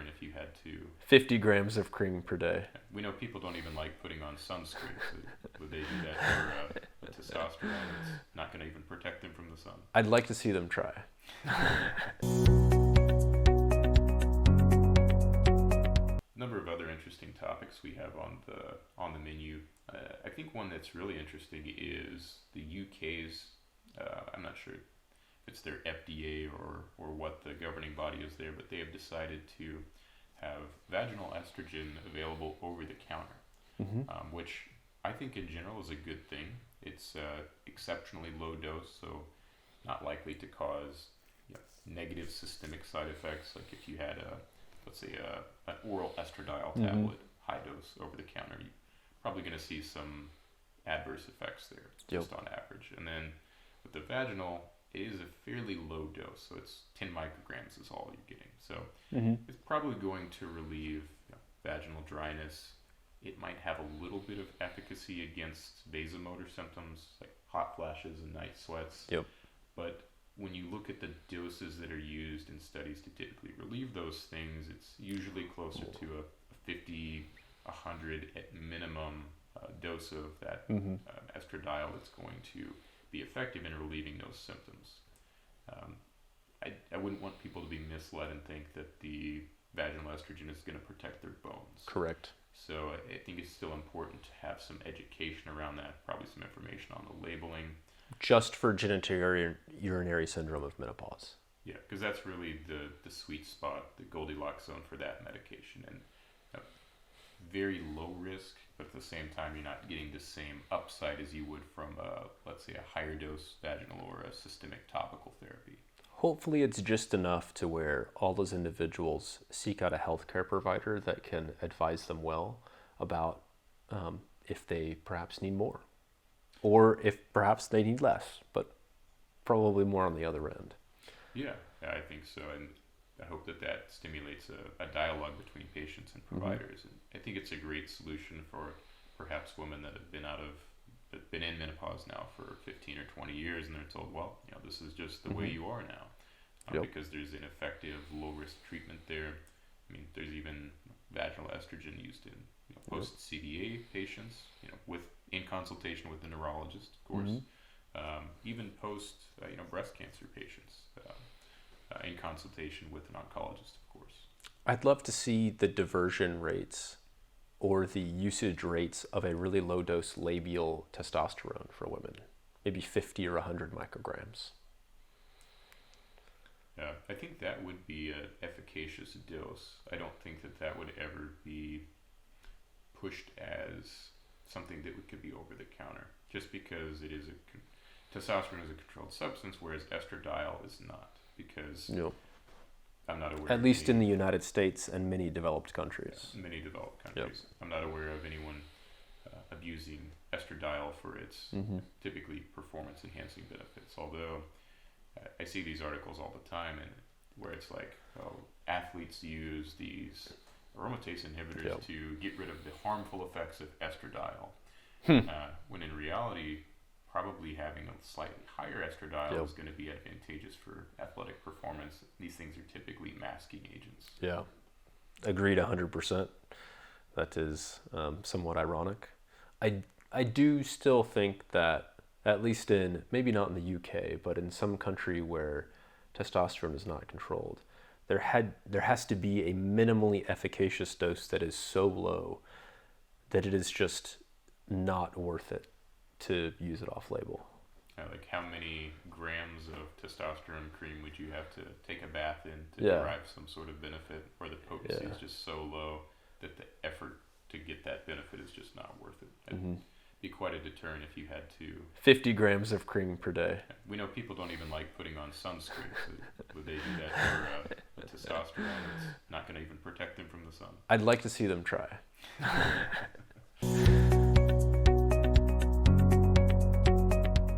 if you had to. 50 grams of cream per day. We know people don't even like putting on sunscreen. So would they do that for testosterone? It's not going to even protect them from the sun. I'd like to see them try. Number of other interesting topics we have on the menu. I think one that's really interesting is the UK's. I'm not sure if it's their FDA or what the governing body is there, but they have decided to have vaginal estrogen available over the counter, which I think in general is a good thing. It's exceptionally low dose, so not likely to cause negative systemic side effects. Like if you had let's say an oral estradiol tablet, high dose over the counter, you're probably going to see some adverse effects there, just on average. And then with the vaginal, it is a fairly low dose, so it's 10 micrograms is all you're getting. So it's probably going to relieve vaginal dryness. It might have a little bit of efficacy against vasomotor symptoms like hot flashes and night sweats. But when you look at the doses that are used in studies to typically relieve those things, it's usually closer to a 50, 100 at minimum dose of that estradiol that's going to be effective in relieving those symptoms. I wouldn't want people to be misled and think that the vaginal estrogen is going to protect their bones. Correct. So I think it's still important to have some education around that, probably some information on the labeling. Just for genitourinary syndrome of menopause. Yeah, because that's really the sweet spot, the Goldilocks zone for that medication. And very low risk, but at the same time, you're not getting the same upside as you would from, let's say, a higher dose vaginal or a systemic topical therapy. Hopefully it's just enough to where all those individuals seek out a healthcare provider that can advise them well about if they perhaps need more, or if perhaps they need less, but probably more on the other end. Yeah, I think so. And I hope that stimulates a dialogue between patients and providers. And I think it's a great solution for perhaps women that have been in menopause now for 15 or 20 years, and they're told, well, this is just the way you are now, because there's an effective low-risk treatment there. I mean, there's even vaginal estrogen used in post-CVA patients, in consultation with the neurologist, of course, even post breast cancer patients, in consultation with an oncologist, of course. I'd love to see the diversion rates or the usage rates of a really low dose labial testosterone for women, maybe 50 or 100 micrograms. Yeah, I think that would be an efficacious dose. I don't think that would ever be pushed as something that could be over the counter, just because it is testosterone is a controlled substance, whereas estradiol is not, because I'm not aware. At least in the United States and many developed countries. Yeah, many developed countries. I'm not aware of anyone abusing estradiol for its typically performance-enhancing benefits. Although I see these articles all the time, and where it's like, athletes use these aromatase inhibitors to get rid of the harmful effects of estradiol, when in reality, probably having a slightly higher estradiol is going to be advantageous for athletic performance. These things are typically masking agents. Yeah, agreed 100%. That is somewhat ironic. I do still think that, at least in, maybe not in the UK, but in some country where testosterone is not controlled, there has to be a minimally efficacious dose that is so low that it is just not worth it to use it off label. Like how many grams of testosterone cream would you have to take a bath in to derive some sort of benefit, where the potency is just so low that the effort to get that benefit is just not worth it? It'd be quite a deterrent if you had to. 50 grams of cream per day. We know people don't even like putting on sunscreen, so would they do that for testosterone that's not going to even protect them from the sun? I'd like to see them try.